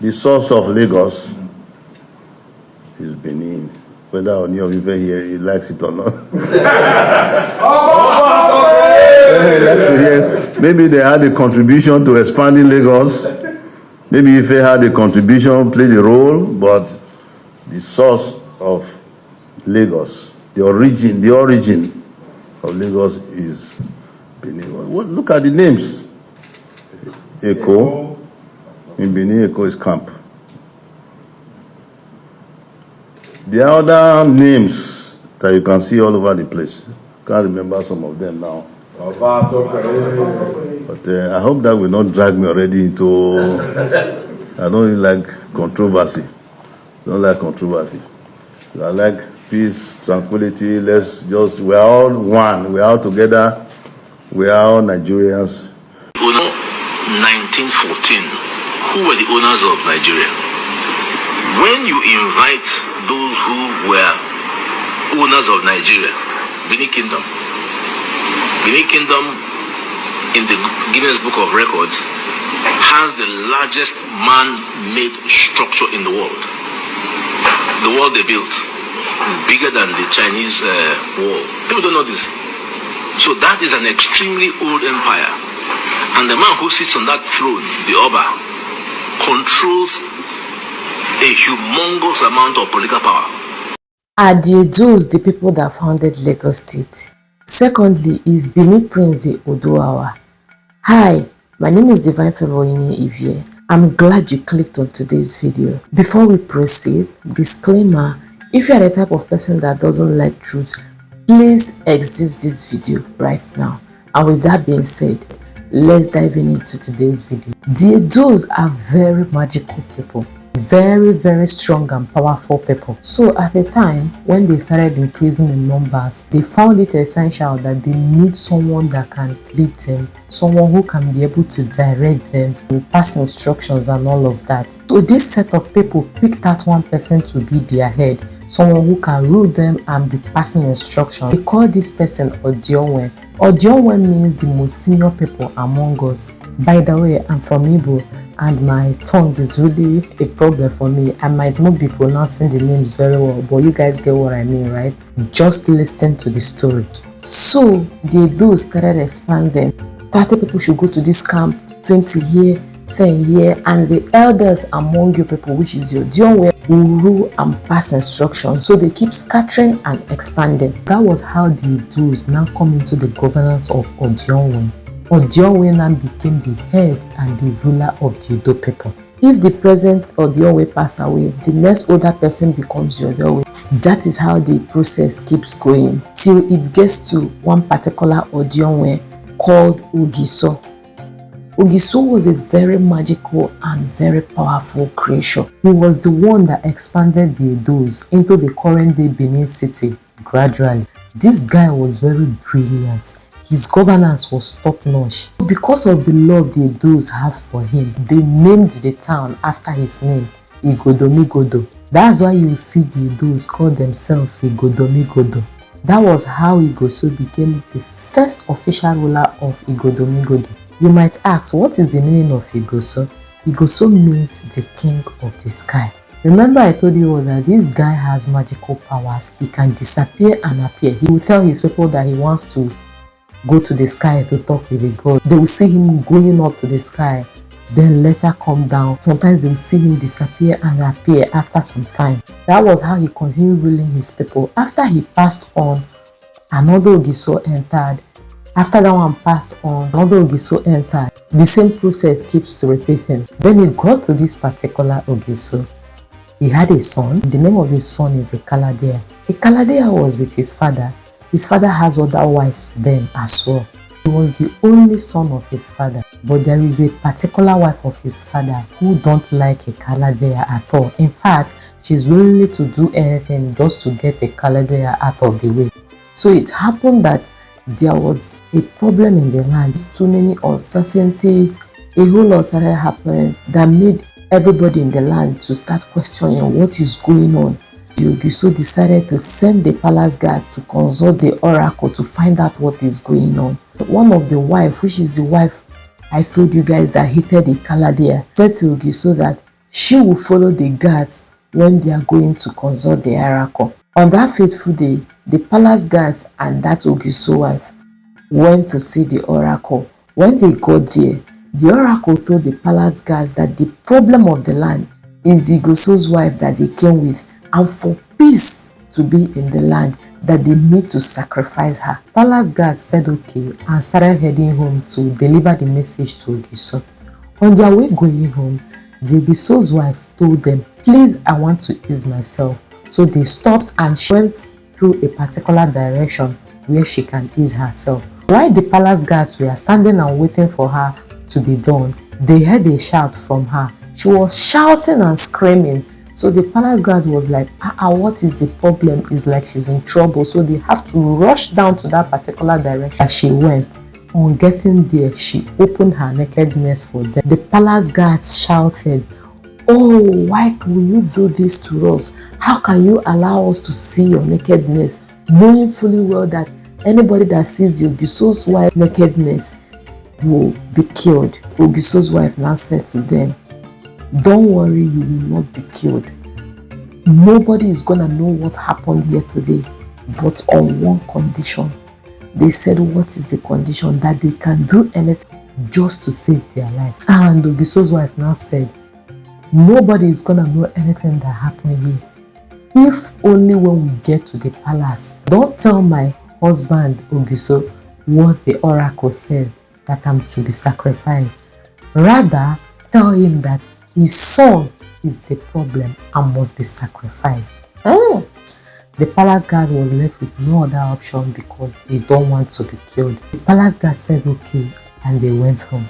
The source of Lagos is Benin. Whether any of you here he likes it or not. Maybe they had a contribution to expanding Lagos. Maybe if they had a contribution, played a role, but the source of Lagos, the origin of Lagos is Benin. Look at the names. Eko. In Benin, Eko is camp. There are other names that you can see all over the place. Can't remember some of them now. But I hope that will not drag me already into. I don't really like controversy. I like peace, tranquility. We're all one. We're all together. We are all Nigerians. 1914, who were the owners of Nigeria? When you invite those who were owners of Nigeria, Benin Kingdom in the Guinness Book of Records has the largest man-made structure in the world. The wall they built is bigger than the Chinese wall. People don't know this. So that is an extremely old empire. And the man who sits on that throne, the Oba, controls a humongous amount of political power. Are the Jews the people that founded Lagos State? Secondly, is Benin Prince the Oduduwa? Hi, my name is Divine Favor Ivie. I'm glad you clicked on today's video. Before we proceed, disclaimer, if you are the type of person that doesn't like truth, please exit this video right now. And with that being said, let's dive into today's video. The Jews are very magical people. Very, very strong and powerful people. So at the time when they started increasing in numbers, they found it essential that they need someone that can lead them, someone who can be able to direct them, pass instructions and all of that. So this set of people picked out one person to be their head, someone who can rule them and be passing instructions. They call this person Odionwe. Odionwe means the most senior people among us. By the way, I'm from Igbo and my tongue is really a problem for me. I might not be pronouncing the names very well, but you guys get what I mean, right? Just listen to the story. So the Jews started expanding. 30 people should go to this camp, 20 here, 10 here, and the elders among you people, which is your Odionwe, will rule and pass instructions. So they keep scattering and expanding. That was how the Jews now come into the governance of Odionwe. Odionwe now became the head and the ruler of the Edo people. If the present Odionwe pass away, the next older person becomes the Odionwe. That is how the process keeps going till it gets to one particular Odionwe called Ogiso. Ogiso was a very magical and very powerful creature. He was the one that expanded the Edos into the current day Benin city gradually. This guy was very brilliant. His governance was top-notch. Because of the love the Edos have for him, they named the town after his name, Igodomigodo. That's why you see the Edos call themselves Igodomigodo. That was how Igoso became the first official ruler of Igodomigodo. You might ask, what is the meaning of Igoso? Igoso means the king of the sky. Remember I told you that this guy has magical powers. He can disappear and appear. He will tell his people that he wants to go to the sky to talk with the god. They will see him going up to the sky, then later come down. Sometimes they will see him disappear and appear after some time. That was how he continued ruling his people. After he passed on, another Ogiso entered. After that one passed on, another Ogiso entered. The same process keeps repeating. Then it got to this particular Ogiso. He had a son. The name of his son is Ekaladea. Ekaladea was with his father. His father has other wives then as well. He was the only son of his father. But there is a particular wife of his father who don't like Ekaladea at all. In fact, she's willing to do anything just to get Ekaladea out of the way. So it happened that there was a problem in the land. Too many uncertainties. A whole lot started happening that made everybody in the land to start questioning what is going on. The Ogiso decided to send the palace guard to consult the oracle to find out what is going on. One of the wife, which is the wife I told you guys that hated Ekaladea, said to Ogiso that she will follow the guards when they are going to consult the oracle. On that fateful day, the palace guards and that Ogiso wife went to see the oracle. When they got there, the oracle told the palace guards that the problem of the land is the Ogiso's wife that they came with, and for peace to be in the land, that they need to sacrifice her. Palace guards said okay and started heading home to deliver the message to Ogiso. On their way going home, the Ogiso's wife told them, please, I want to ease myself. So they stopped and she went through a particular direction where she can ease herself. While the palace guards were standing and waiting for her to be done, they heard a shout from her. She was shouting and screaming. So the palace guard was like, what is the problem? It's like she's in trouble. So they have to rush down to that particular direction. As she went, on getting there, she opened her nakedness for them. The palace guards shouted, oh, why will you do this to us? How can you allow us to see your nakedness, knowing fully well that anybody that sees the Ogiso's wife nakedness will be killed? Ogiso's wife now said to them, don't worry, you will not be killed. Nobody is gonna know what happened here today, but on one condition. They said, what is the condition? That they can do anything just to save their life. And Ogiso's wife now said, nobody is gonna know anything that happened here, if only when we get to the palace. Don't tell my husband Ogiso what the oracle said, that I'm to be sacrificed. Rather, tell him that his son is the problem and must be sacrificed. The palace guard was left with no other option because they don't want to be killed. The palace guard said okay and they went home.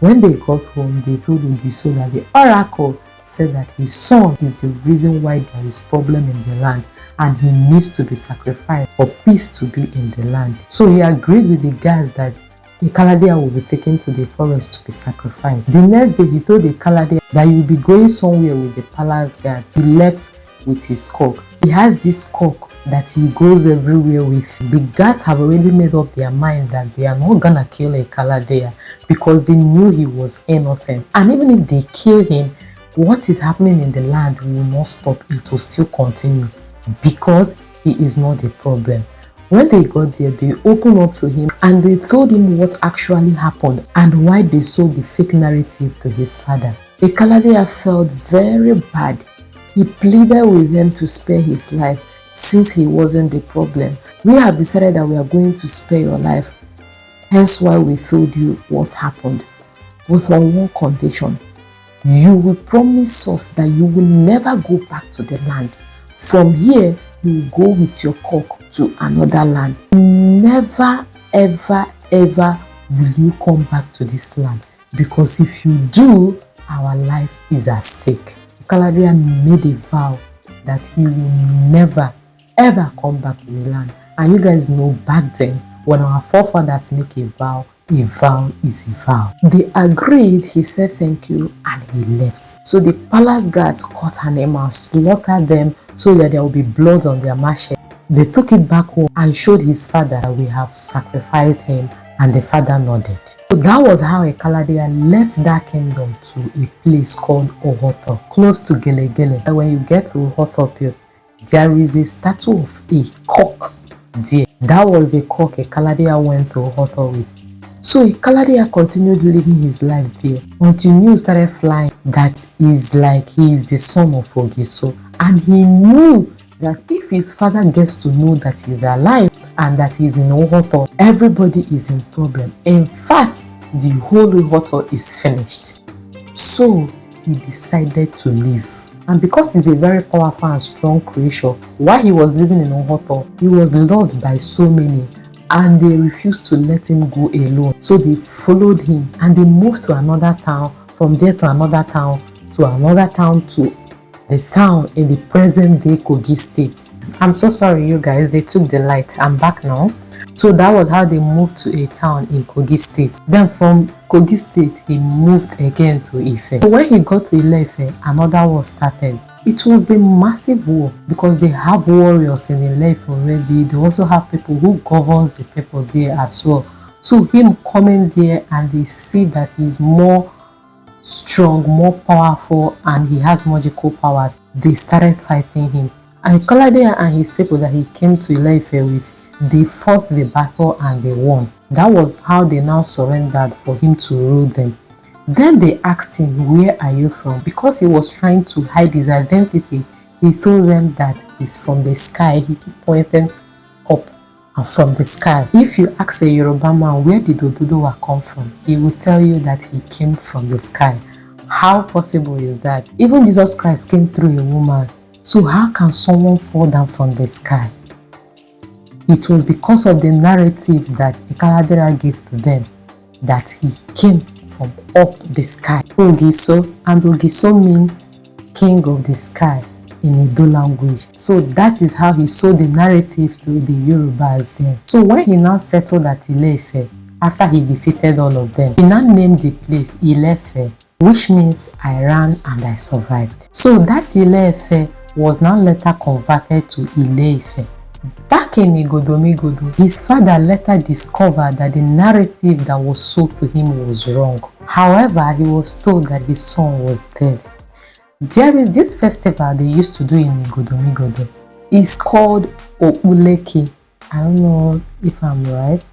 When they got home, they told Ogiso that the oracle said that his son is the reason why there is problem in the land and he needs to be sacrificed for peace to be in the land. So he agreed with the guys that the Kaladia will be taken to the forest to be sacrificed. The next day, he told the Kaladia that he will be going somewhere with the palace guard. He left with his cock. He has this cock that he goes everywhere with. The guards have already made up their mind that they are not gonna kill a Kaladia because they knew he was innocent. And even if they kill him, what is happening in the land will not stop. It will still continue because he is not the problem. When they got there, they opened up to him and they told him what actually happened and why they sold the fake narrative to his father. The Kaladia felt very bad. He pleaded with them to spare his life since he wasn't the problem. We have decided that we are going to spare your life, hence why we told you what happened. But on one condition, you will promise us that you will never go back to the land. From here, you will go with your cock to another land. Never, ever, ever will you come back to this land, because if you do, our life is at stake. Kaladia made a vow that he will never, ever come back to the land. And you guys know back then, when our forefathers make a vow is a vow. They agreed, he said thank you, and he left. So the palace guards caught an animal, slaughtered them so that there will be blood on their machete. They took it back home and showed his father that we have sacrificed him, and the father nodded. So that was how a Kaladia left that kingdom to a place called Ohoto, close to Gelegele. And when you get to Ohoto, there is a statue of a cock there. That was the cock a Kaladia went to Ohoto with. So a Kaladia continued living his life there until news started flying that is like he is the son of Ogiso, and he knew that if his father gets to know that he's alive and that he's in Ohoto, everybody is in problem. In fact, the whole Ohoto is finished. So he decided to leave. And because he's a very powerful and strong creature, while he was living in Ohoto, he was loved by so many, and they refused to let him go alone. So they followed him and they moved to another town, from there to another town, to another town, to the town in the present day Kogi state. I'm so sorry you guys, they took the light. I'm back now. So that was how they moved to a town in Kogi state. Then from Kogi state, he moved again to Ife. So when he got to Ife, another war started. It was a massive war because they have warriors in Ife already. They also have people who govern the people there as well. So him coming there and they see that he's more strong, more powerful, and he has magical powers, they started fighting him. And Kolade and his people that he came to Ile-Ife with, they fought the battle and they won. That was how they now surrendered for him to rule them. Then they asked him, where are you from? Because he was trying to hide his identity, he told them that he's from the sky. He kept pointing up and from the sky. If you ask a Yoruba man, where did Oduduwa come from? He will tell you that he came from the sky. How possible is that? Even Jesus Christ came through a woman. So how can someone fall down from the sky? It was because of the narrative that Ikaladera gave to them that he came from up the sky. Ogiso, and Ogiso means king of the sky in Edo language. So that is how he sold the narrative to the Yorubas then. So when he now settled at Ile-Ife, after he defeated all of them, he now named the place Ile-Ife, which means I ran and I survived. So that Ile-Ife was now later converted to Ile-Ife. Back in Igodomigodo, his father later discovered that the narrative that was sold to him was wrong. However, he was told that his son was dead. There is this festival they used to do in Igodomigodo. It's called Ouleki. I don't know if I'm right.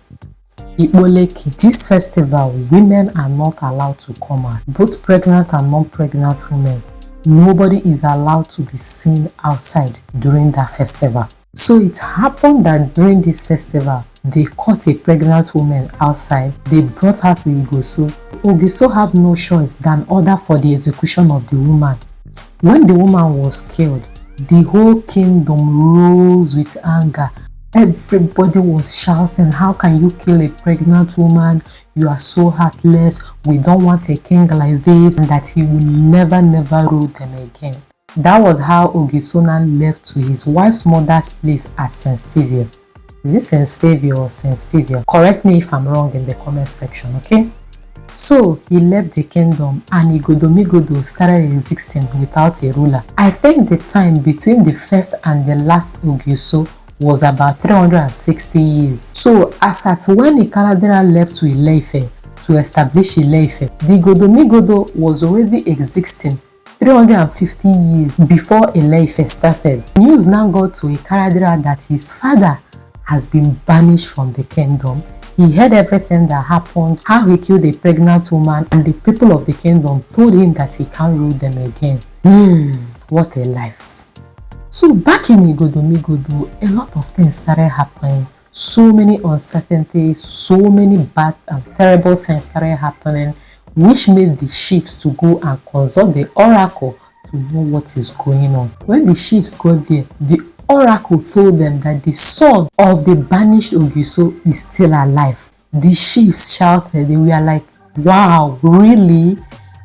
Iboleki. This festival, women are not allowed to come out. Both pregnant and non-pregnant women. Nobody is allowed to be seen outside during that festival. So it happened that during this festival, they caught a pregnant woman outside. They brought her to Igoso. Ogiso have no choice than order for the execution of the woman. When the woman was killed, the whole kingdom rose with anger. Everybody was shouting, how can you kill a pregnant woman? You are so heartless. We don't want a king like this. And that he will never rule them again. That was how Ogisona left to his wife's mother's place at St. Stevia. Is it St. Stevia or St. Stevia? Correct me if I'm wrong in the comment section, okay? So he left the kingdom and Igodomigodo started existing without a ruler. I think the time between the first and the last Ogiso was about 360 years. So as at when Ikaladera left to Ile-Ife to establish Ile-Ife, the Igodomigodo was already existing 350 years before Ile-Ife started. News now got to Ikaladera that his father has been banished from the kingdom. He heard everything that happened, how he killed a pregnant woman, and the people of the kingdom told him that he can't rule them again. What a life. So back in Igodomigodo, a lot of things started happening. So many uncertainties, so many bad and terrible things started happening, which made the chiefs to go and consult the oracle to know what is going on. When the chiefs got there, the oracle told them that the son of the banished Ogiso is still alive. The chiefs shouted, they were like, wow, really?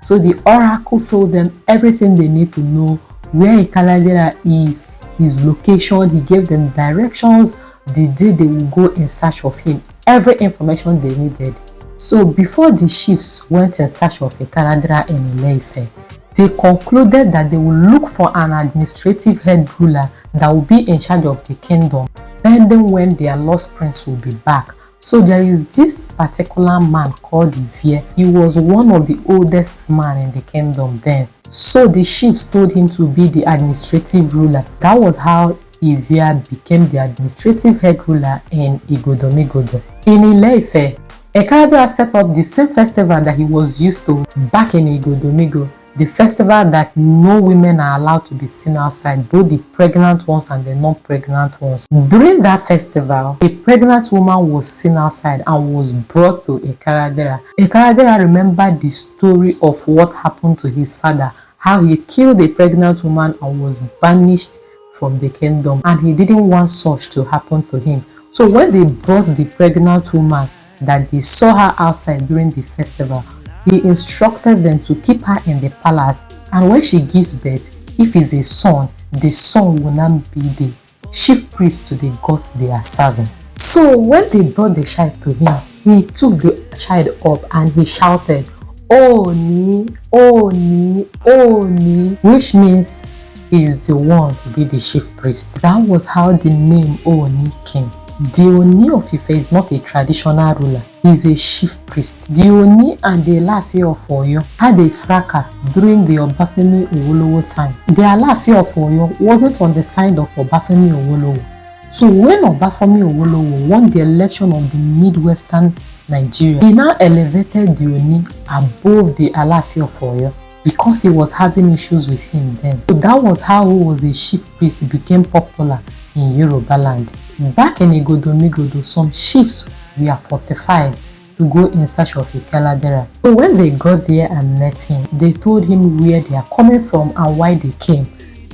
So the oracle told them everything they need to know, where Ikaladera is, his location. He gave them directions, the day they will go in search of him, every information they needed. So before the chiefs went in search of Ikaladera in Ile-Ife, they concluded that they will look for an administrative head ruler that will be in charge of the kingdom, pending when their lost prince will be back. So there is this particular man called Ivie. He was one of the oldest men in the kingdom then. So the chiefs told him to be the administrative ruler. That was how Ivie became the administrative head ruler in Igodomigodo. In Ile-Ife, Ikaladera set up the same festival that he was used to back in Igodomigodo. The festival that no women are allowed to be seen outside, both the pregnant ones and the non-pregnant ones. During that festival, a pregnant woman was seen outside and was brought to Ikaladera. Ikaladera remembered the story of what happened to his father, how he killed a pregnant woman and was banished from the kingdom, and he didn't want such to happen to him. So when they brought the pregnant woman that they saw her outside during the festival, he instructed them to keep her in the palace, and when she gives birth, if it's a son, the son will not be the chief priest to the gods they are serving. So when they brought the child to him, he took the child up and he shouted, Oni, Oni, Oni, which means he is the one to be the chief priest. That was how the name Oni came. The Oni of Ife is not a traditional ruler, he's a chief priest. The Oni and the Alaafin of Oyo had a fracas during the Obafemi Awolowo time. The Alaafin of Oyo wasn't on the side of Obafemi Awolowo. So when Obafemi Awolowo won the election of the Midwestern Nigeria, he now elevated the Oni above the Alaafin of Oyo because he was having issues with him then. So that was how he was a chief priest became popular in Yoruba land. Back in Igodomigodo, some chiefs were fortified to go in search of Ikeladera. So when they got there and met him, they told him where they are coming from and why they came.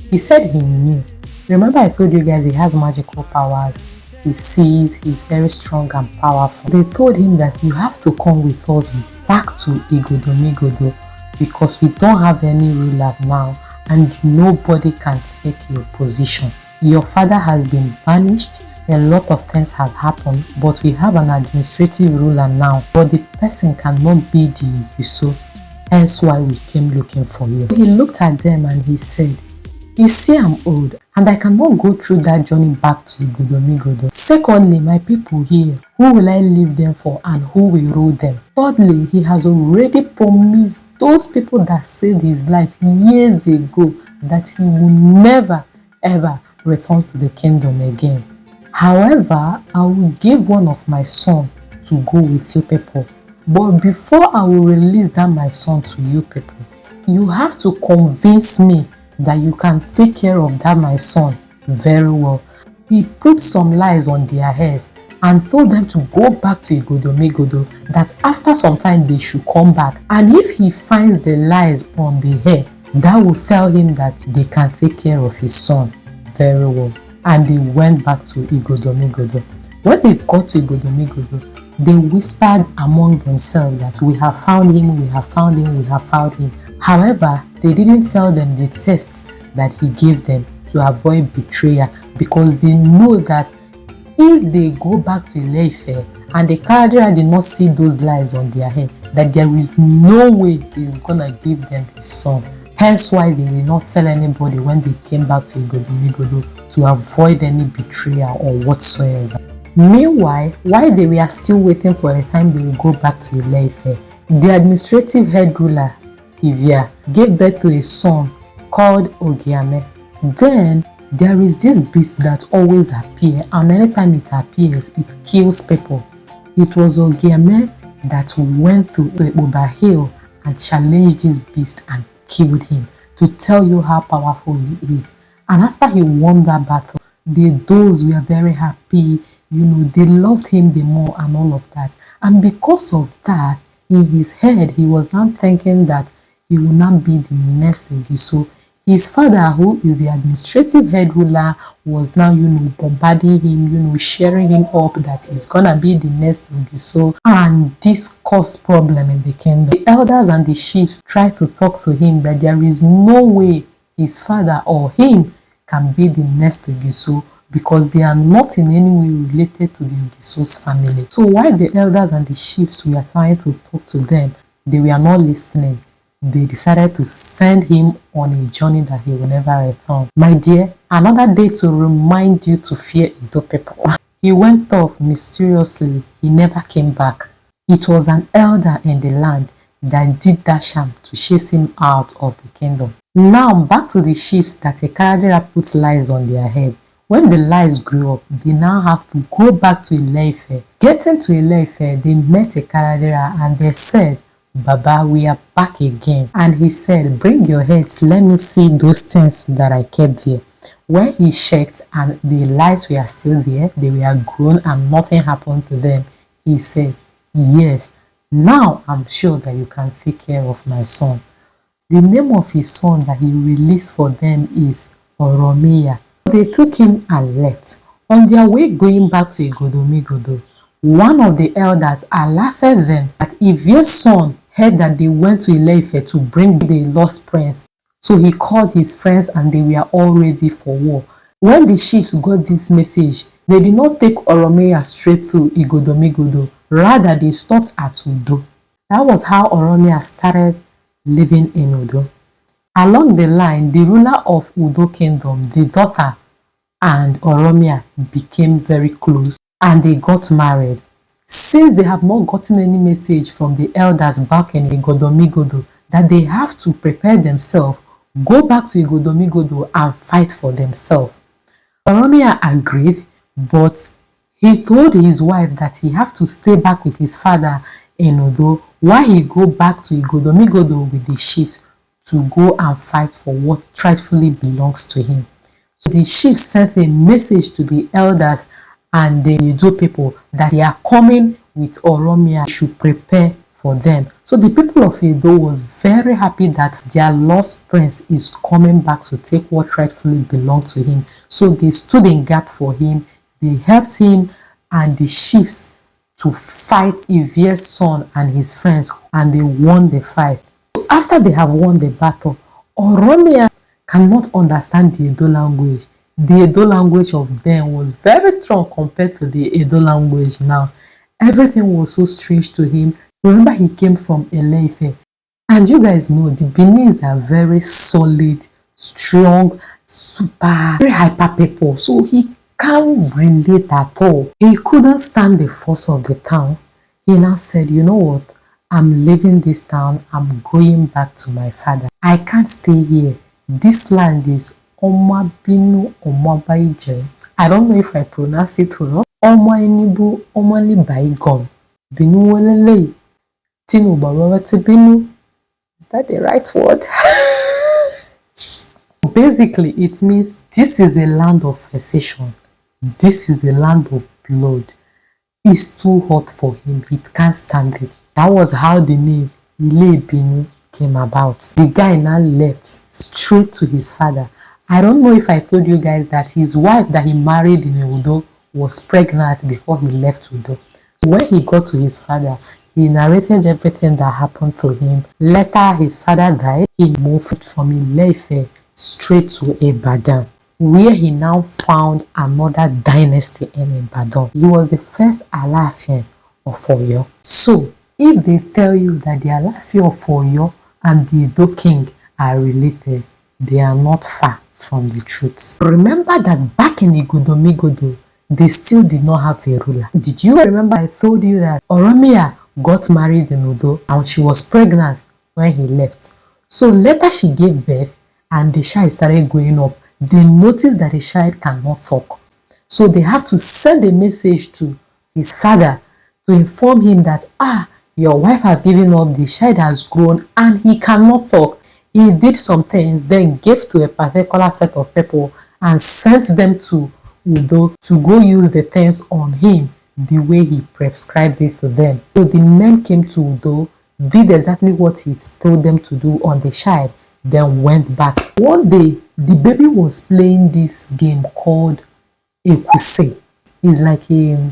He said he knew. Remember I told you guys he has magical powers. He sees, he's very strong and powerful. They told him that you have to come with us back to Igodomigodo because we don't have any ruler now and nobody can take your position. Your father has been banished. A lot of things have happened, but we have an administrative ruler now, but the person cannot be the Iguso, hence why we came looking for you. He looked at them and he said, you see, I'm old and I cannot go through that journey back to Igodomigodo. Secondly, my people here, who will I leave them for and who will rule them? Thirdly, he has already promised those people that saved his life years ago that he will never ever return to the kingdom again. However, I will give one of my sons to go with you people. But before I will release that my son to you people, you have to convince me that you can take care of that my son very well. He put some lies on their heads and told them to go back to Igodomigodo, that after some time they should come back. And if he finds the lies on the head, that will tell him that they can take care of his son very well. And they went back to Igodomigodo. When they got to Igodomigodo, they whispered among themselves that we have found him, we have found him, we have found him. However, they didn't tell them the test that he gave them to avoid betrayal, because they know that if they go back to Ile-Ife and the Kadira did not see those lies on their head, that there is no way he's gonna give them his son. Hence why they did not tell anybody when they came back to Igodomigodo, to avoid any betrayal or whatsoever. Meanwhile, while they were still waiting for the time they will go back to Ile-Ife, the administrative head ruler, Ivia, gave birth to a son called Ogiame. Then there is this beast that always appears, and anytime it appears, it kills people. It was Ogiame that went to Oba Hill and challenged this beast and killed him, to tell you how powerful he is. And after he won that battle, those were very happy, they loved him the more and all of that. And because of that, in his head, he was now thinking that he will not be the next Igiso. His father, who is the administrative head ruler, was now, bombarding him, sharing him up that he's gonna be the next Igiso. And this caused problem in the kingdom. The elders and the chiefs tried to talk to him that there is no way his father or him can be the next Igiso, because they are not in any way related to the Igiso's family. So while the elders and the chiefs were trying to talk to them, they were not listening. They decided to send him on a journey that he will never return. My dear, another day to remind you to fear Edo people. He went off mysteriously. He never came back. It was an elder in the land that did that sham to chase him out of the kingdom. Now back to the chiefs that a Kadira puts lies on their head. When the lies grew up, they now have to go back to Ile-Ife. Getting to Ile-Ife, they met a Kadira and they said, Baba, we are back again. And he said, bring your heads, let me see those things that I kept there. When he checked and the lies were still there, they were grown and nothing happened to them, he said, yes, now I'm sure that you can take care of my son. The name of his son that he released for them is Oromiyan. They took him and left. On their way going back to Igodomigodo, one of the elders alerted them that if your son heard that they went to Ile-Ife to bring the lost prince, so he called his friends and they were all ready for war. When the chiefs got this message, they did not take Oromiyan straight to Igodomigodo. Rather, they stopped at Udo. That was how Oromiyan started living in Udo. Along the line, the ruler of Udo Kingdom, the daughter, and Oromiyan became very close. and they got married. Since they have not gotten any message from the elders back in Igodomigodo that they have to prepare themselves, go back to Igodomigodo and fight for themselves. Oromiyan agreed, but he told his wife that he have to stay back with his father in Odo while he go back to Igodomigodo with the chiefs to go and fight for what rightfully belongs to him. So the chiefs sent a message to the elders and the Edo people that they are coming with Oromiyan, should prepare for them. So the people of Edo was very happy that their lost prince is coming back to take what rightfully belonged to him. So they stood in gap for him, they helped him and the chiefs to fight Ivie's son and his friends, and they won the fight. So after they have won the battle, Oromiyan cannot understand the Edo language. The Edo language of then was very strong compared to the Edo language now. Everything was so strange to him. Remember, he came from Eleife. And you guys know the Benins are very solid, strong, super, very hyper people. So he can't relate at all. He couldn't stand the force of the town. He now said, you know what? I'm leaving this town. I'm going back to my father. I can't stay here. This land is Omabinu Omabaije. I don't know if I pronounce it well. Omainibu Omali Baigon. Binu Welele. Tinu Babawati Binu. Is that the right word? Basically, it means this is a land of vexation. This is a land of blood. It's too hot for him. He can't stand it. That was how the name Ile Binu came about. The guy now left straight to his father. I don't know if I told you guys that his wife that he married in Udo was pregnant before he left Udo. So when he got to his father, he narrated everything that happened to him. Later, his father died. He moved from Ileife straight to Ibadan, where he now found another dynasty in Ibadan. He was the first Alaafin of Oyo. So, if they tell you that the Alaafin of Oyo and the Edo king are related, they are not far from the truth. Remember that back in Igodomigodo, they still did not have a ruler. Did you remember I told you that Oromiyan got married in Udo and she was pregnant when he left? So later she gave birth and the child started growing up. They noticed that the child cannot talk. So they have to send a message to his father to inform him that, your wife has given up, the child has grown and he cannot talk. He did some things, then gave to a particular set of people and sent them to Udo to go use the things on him the way he prescribed it to them. So the men came to Udo, did exactly what he told them to do on the child, then went back. One day, the baby was playing this game called Ekuse. It's like a,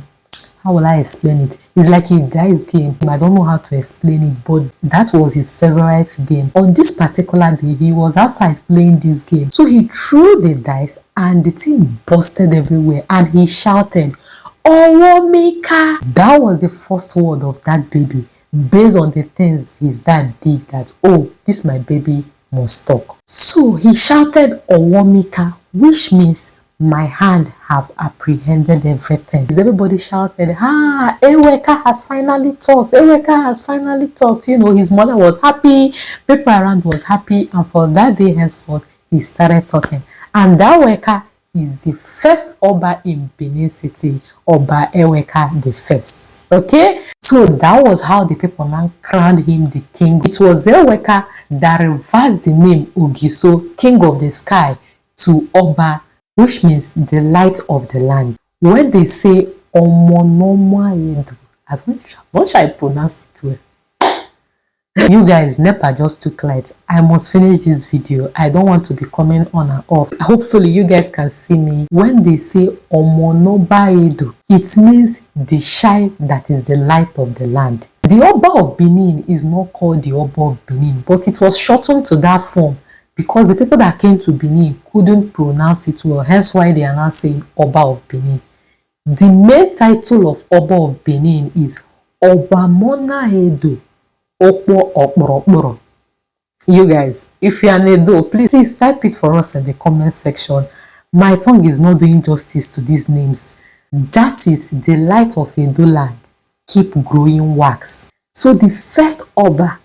how will I explain it? It's like a dice game. I don't know how to explain it, but that was his favorite game. On this particular day, he was outside playing this game. So he threw the dice and the thing busted everywhere and he shouted, Owomika! That was the first word of that baby, based on the things his dad did that, oh, this my baby must talk. So he shouted Owomika, which means my hand have apprehended everything. Everybody shouted, Eweka has finally talked. Eweka has finally talked. You know, his mother was happy, people around was happy, and for that day henceforth, he started talking. And that Eweka is the first Oba in Benin City, Oba Eweka the first. Okay? So that was how the people now crowned him the king. It was Eweka that reversed the name Ogiso, king of the sky, to Oba, which means the light of the land. When they say Omonomayedu, I'm not sure I pronounced it well. You guys, NEPA just took light. I must finish this video. I don't want to be coming on and off. Hopefully you guys can see me. When they say Omonobayedu, it means the shine that is the light of the land. The Oba of Benin is not called the Oba of Benin, but it was shortened to that form because the people that came to Benin couldn't pronounce it well, hence why they are now saying Oba of Benin. The main title of Oba of Benin is Obamona Edo Okpo Okporokporo. You guys, if you are an Edo, please type it for us in the comment section. My tongue is not doing justice to these names. That is the light of Edo land keep growing wax. So the first Oba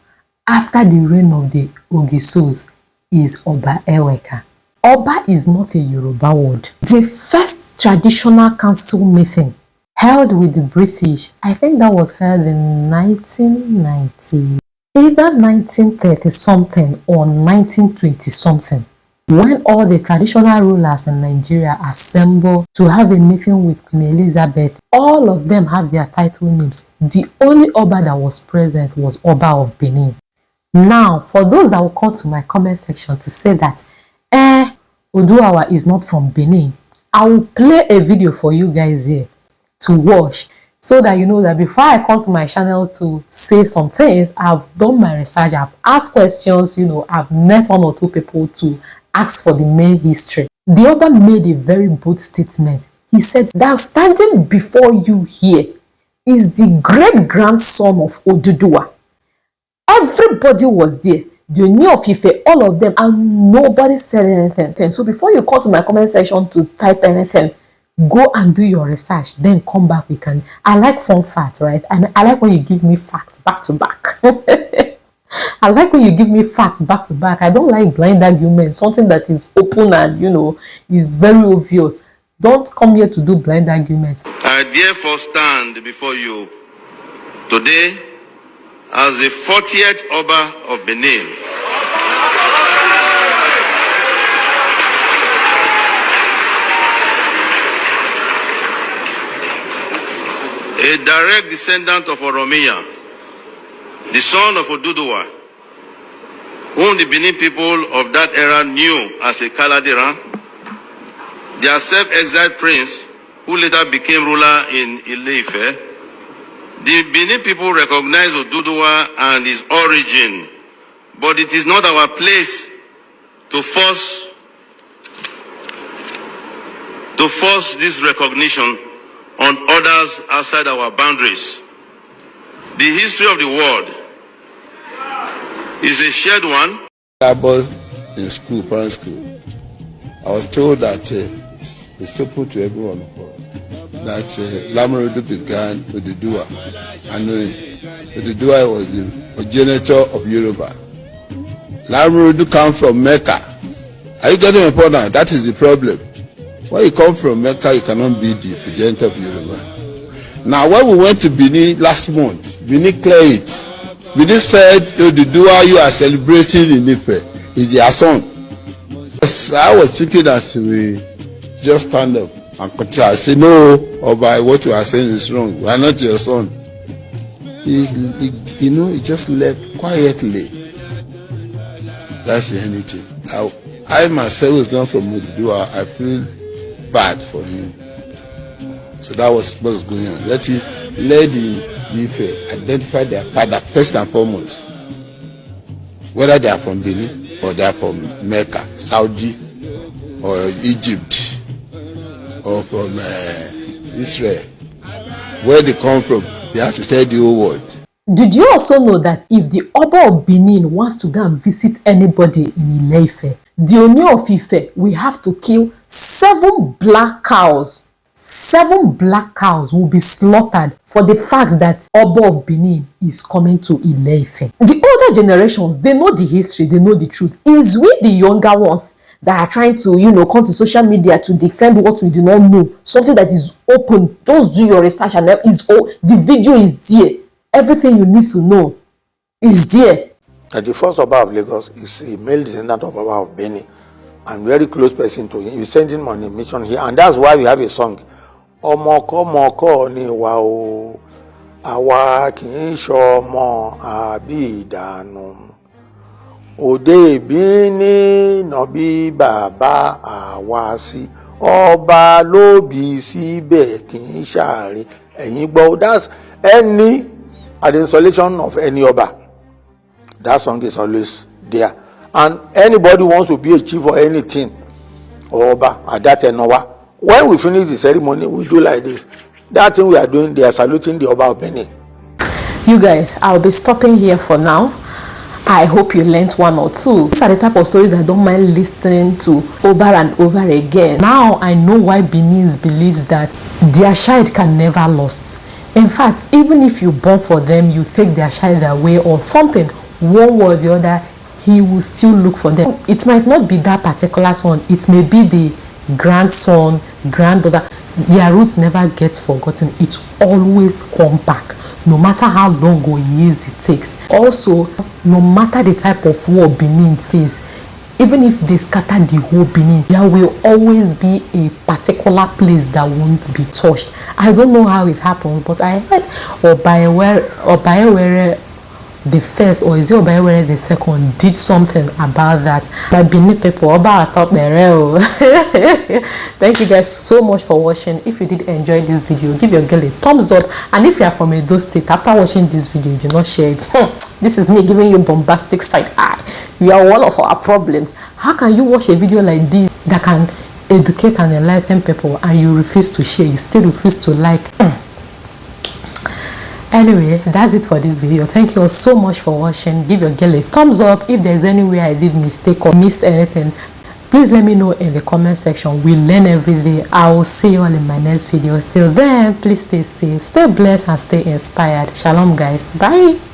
after the reign of the Ogisos is Oba Eweka. Oba is not a Yoruba word. The first traditional council meeting held with the British, I think that was held in 1990, either 1930 something or 1920 something. When all the traditional rulers in Nigeria assemble to have a meeting with Queen Elizabeth, all of them have their title names. The only Oba that was present was Oba of Benin. Now, for those that will come to my comment section to say that, Oduduwa is not from Benin, I will play a video for you guys here to watch so that you know that before I come to my channel to say some things, I've done my research, I've asked questions, I've met one or two people to ask for the main history. The Oba made a very bold statement. He said that standing before you here is the great-grandson of Oduduwa. Everybody was there. The Ooni of Ife, all of them, and nobody said anything. So before you come to my comment section to type anything, go and do your research, then come back. I like fun facts, right? And I like when you give me facts back to back. I like when you give me facts back to back. I don't like blind arguments, something that is open and, is very obvious. Don't come here to do blind arguments. I therefore stand before you today as the 40th Oba of Benin. A direct descendant of Oromiyan, the son of Oduduwa, whom the Benin people of that era knew as a Kaladiran, their self-exiled prince, who later became ruler in Ile-Ife. The Benin people recognize Oduduwa and his origin, but it is not our place to force this recognition on others outside our boundaries. The history of the world is a shared one. I was in school, primary school. I was told that it's simple to everyone that Lamarudu began with Oduduwa, and Oduduwa was the progenitor of Yoruba. Lamarudu come from Mecca. Are you getting important? That is the problem. When you come from Mecca, you cannot be the progenitor of Yoruba. Now, when we went to Benin last month, Benin cleared it. Benin said, Oduduwa, you are celebrating in Ife. Is their son. I was thinking that we just stand up and continue. I say, no, Oba, what you are saying is wrong. We are not your son. He just left quietly. That's the only thing. I myself was not from Oduduwa. I feel bad for him. So that was what was going on. Let the Ife identify their father first and foremost. Whether they are from Benin or they are from Mecca, Saudi, or Egypt, or from Israel. Where they come from, they have to tell the whole world. Did you also know that if the Oba of Benin wants to go and visit anybody in Ile-Ife, the Ooni of Ife, we have to kill 7 black cows. 7 black cows will be slaughtered for the fact that Oba of Benin is coming to Ile-Ife. The older generations, they know the history, they know the truth. It's we, the younger ones, that are trying to, come to social media to defend what we do not know. Something that is open. Just do your research and the video is there. Everything you need to know is there. The first Oba of Lagos is a male descendant of Oba of Benin and very close person to him. He's sending on a mission here, and that's why we have a song. Ọmọkọ́mọkọ́ ni wa o, àwa kì í ṣọmọ àbí ìdànù. Òde ìbíní nàbí bàbá àwa sí. Ọba ló bí síbẹ̀ kì í ṣàárẹ̀. Ẹ̀yin gbọ́, that's any at the installation of any Oba. That song is always there. And anybody wants to be a chief or anything, or Oba, at that Enowa, when we finish the ceremony, we do like this. That thing we are doing, they are saluting the Oba of Benin. You guys, I'll be stopping here for now. I hope you learnt one or two. These are the type of stories I don't mind listening to over and over again. Now I know why Benins believes that their child can never lost. In fact, even if you born for them, you take their child away or something, one way or the other, he will still look for them. It might not be that particular son, it may be the grandson, granddaughter. Their roots never get forgotten. It always come back, no matter how long or years it takes. Also, no matter the type of war Benin face, even if they scatter the whole Benin, there will always be a particular place that won't be touched. I don't know how it happens, but I heard Obayewere the first, or is it Obayewere the second, did something about that. My Benin people, Oba, I thought they're real. Thank you guys so much for watching. If you did enjoy this video, give your girl a thumbs up. And if you are from Edo State, after watching this video, you do not share it. This is me giving you bombastic side eye. You are one of our problems. How can you watch a video like this that can educate and enlighten people and you refuse to share? You still refuse to like. Anyway, that's it for this video. Thank you all so much for watching. Give your girl a thumbs up. If there's any way I did mistake or missed anything, please let me know in the comment section. We learn every day. I will see you all in my next video. Till then, please stay safe, stay blessed, and stay inspired. Shalom guys. Bye.